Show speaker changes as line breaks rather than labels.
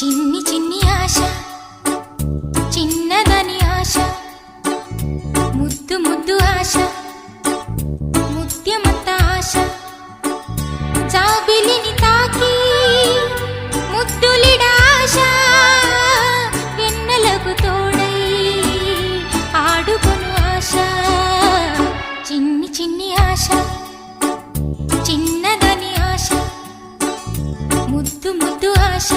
చిన్ని చిన్ని ఆశ చిన్నదని ఆశ ముద్దు ముద్దు ఆశ ముత్యమంత ఆశ జాబిలిని తాకి ముద్దులిడ ఆశ వెన్నెలకు తోడై ఆడుకొను ఆశ చిన్ని చిన్ని ఆశ చిన్నదని ఆశ ముద్దు ముద్దు ఆశ